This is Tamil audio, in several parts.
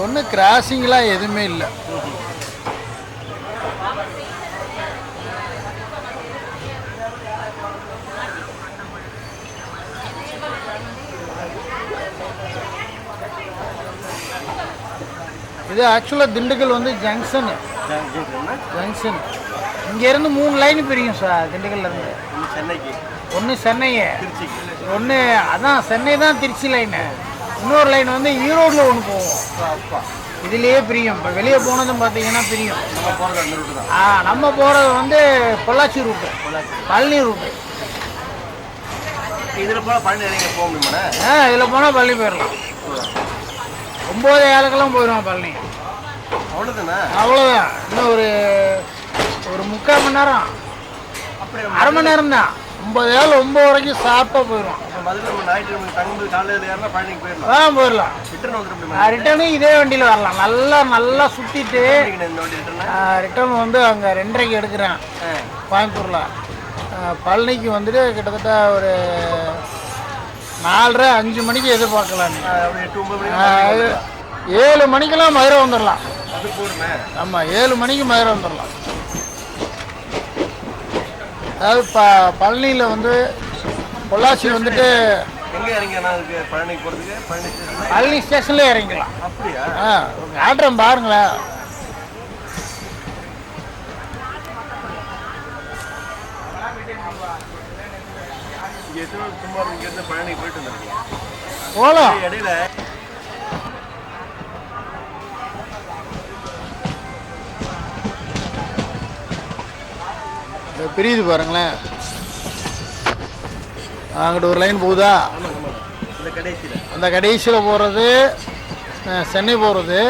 ஒன்றும் கிராசிங்லாம் எதுவுமே இல்லை. இது ஆக்சுவலாக திண்டுக்கல் வந்து ஜங்ஷன். இங்கேருந்து 3 லைன் பிரியும் சார் திண்டுக்கல்லேருந்து. ஒன்று சென்னை, ஒன்று அதான் சென்னை தான் திருச்சி லைனு, இன்னொரு லைன் வந்து ஈரோடில் ஒன்று போவோம். இதுலேயே பிரியும். இப்போ வெளியே போனதும் பார்த்தீங்கன்னா பிரியும். நம்ம போகிறது வந்து பொள்ளாச்சி ரூட்டு, பழனி ரூட்டு. இதில் போனால் பழனி போக முடியுமா? இதில் போனால் பழனி போயிடலாம். 9:07 போயிடுவோம் பழனி. அவ்வளோதானே? அவ்வளோதான். இன்னும் ஒரு 3/4 மணி நேரம், அரை மணி நேரம் தான். 9:09 வரைக்கும் சாப்பிட்டா போயிடும். போயிடலாம். ரிட்டர்னு இதே வண்டியில் வரலாம். நல்லா சுற்றிட்டு ரிட்டர்ன் வந்து அங்கே 2:30க்கு எடுக்கிறேன் கோயம்புத்தூரில். பழனிக்கு வந்துட்டு கிட்டத்தட்ட ஒரு 4:30-5 மணிக்கு எதிர்பார்க்கலாம். 7 மணிக்கெல்லாம் மதுரை வந்துடலாம். ஆமாம், 7 மணிக்கு மதுரை வந்துடலாம். அதாவது பழனியில் வந்து பொள்ளாச்சி வந்துட்டு பழனி ஸ்டேஷன்லேயே இறங்கிக்கலாம். ஆட்டம் பாருங்களேன். போகலாம். இடையில பிரியுது பாருங்களேன். அங்கிட்ட ஒரு லைன் போகுதா, அந்த கடைசியில் போகிறது சென்னை போகிறது.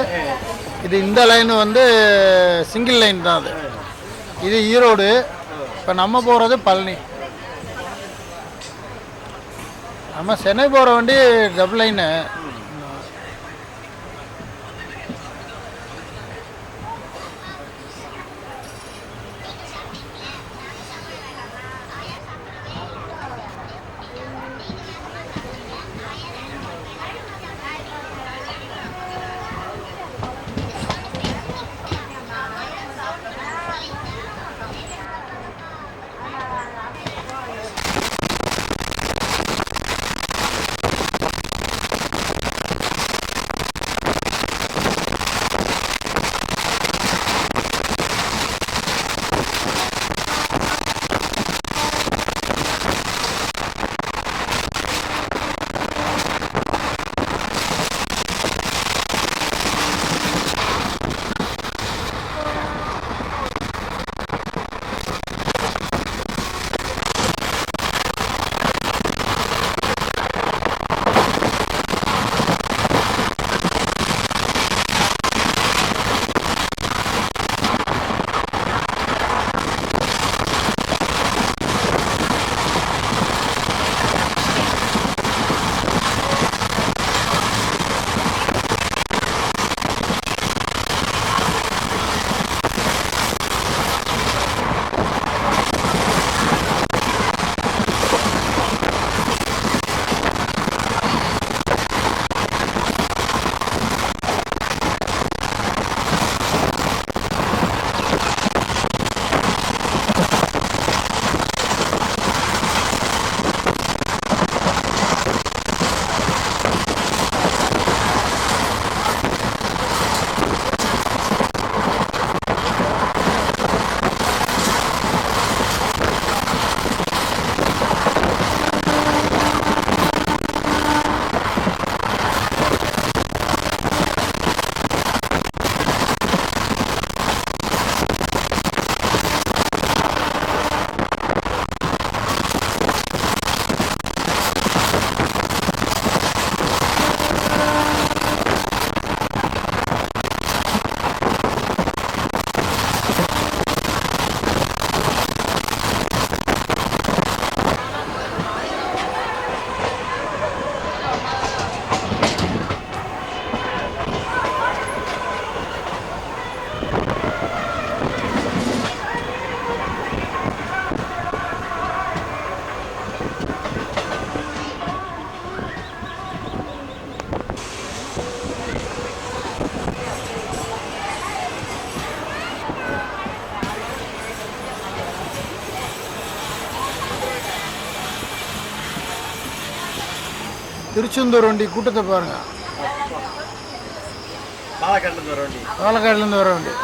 இந்த லைன் வந்து சிங்கிள் லைன் தான். இது ஈரோடு. இப்போ நம்ம போகிறது பழனி. நம்ம சென்னை போகிற வண்டி டபுள் லைனு. திருச்செந்தூர் வண்டி கூட்டத்தை பாருங்கள். பாலக்காட்டுலேருந்து வர வண்டி. பாலக்காடுலேருந்து வர வண்டி.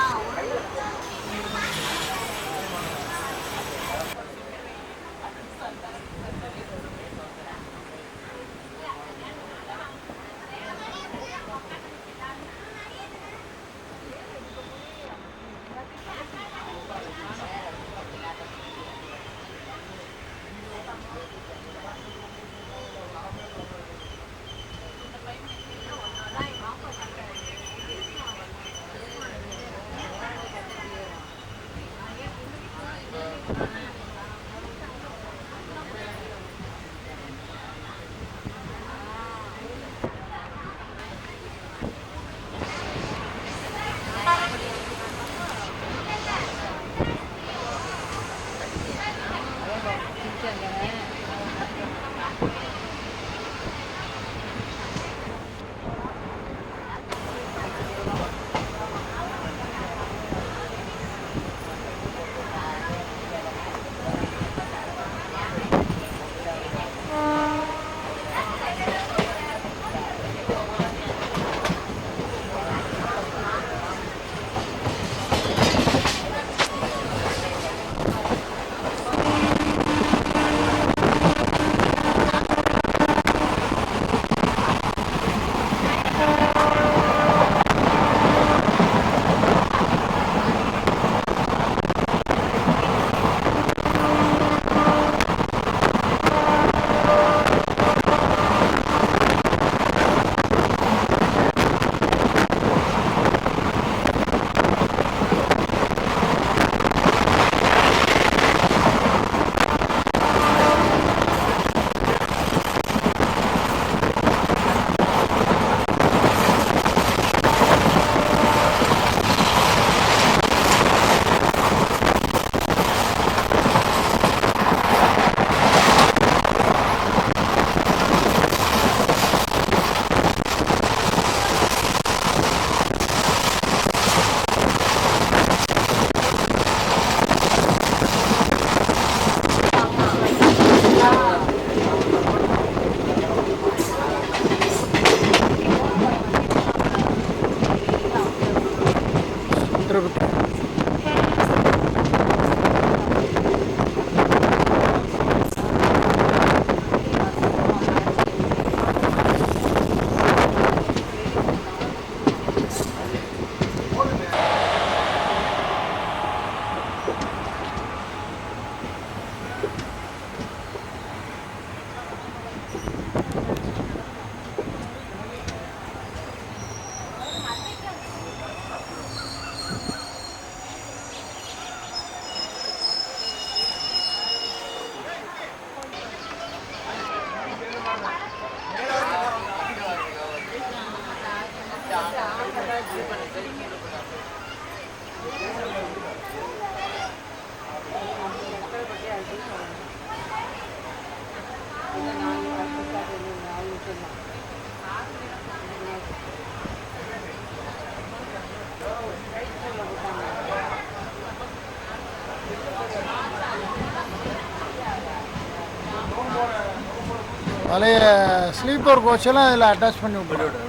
பழைய ஸ்லீப்பர் கோச்செல்லாம் இதில் அட்டாச் பண்ணி விட்டுருவோம்.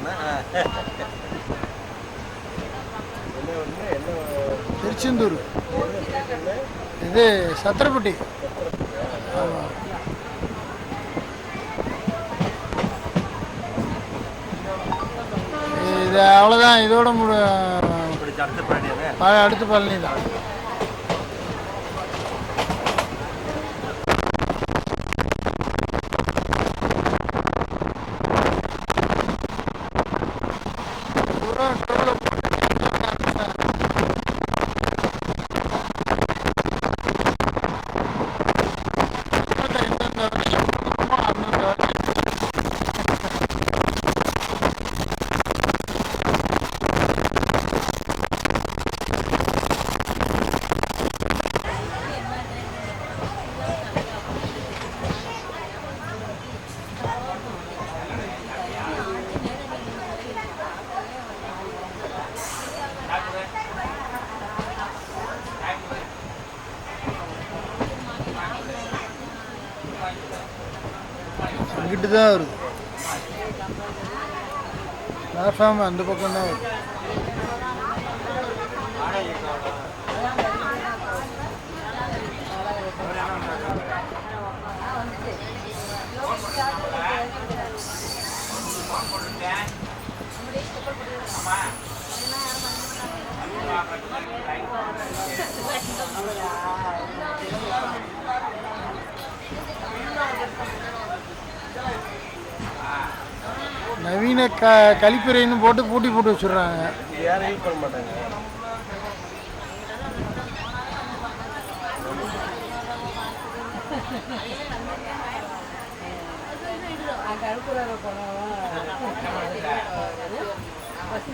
திருச்செந்தூர் இது சத்திரப்பட்டி. ஆமாம், இது அவ்வளோதான். இதோட அடுத்து பழனி தான். இங்கிட்டு தான் வருது. பிளாட்ஃபார்ம் அந்த பக்கம் தான் வரும். நவீன கழிப்பறைன்னு போட்டு பூட்டி போட்டு வச்சுடுறாங்க. யாரும் யூஸ் பண்ண மாட்டாங்க. பஸ்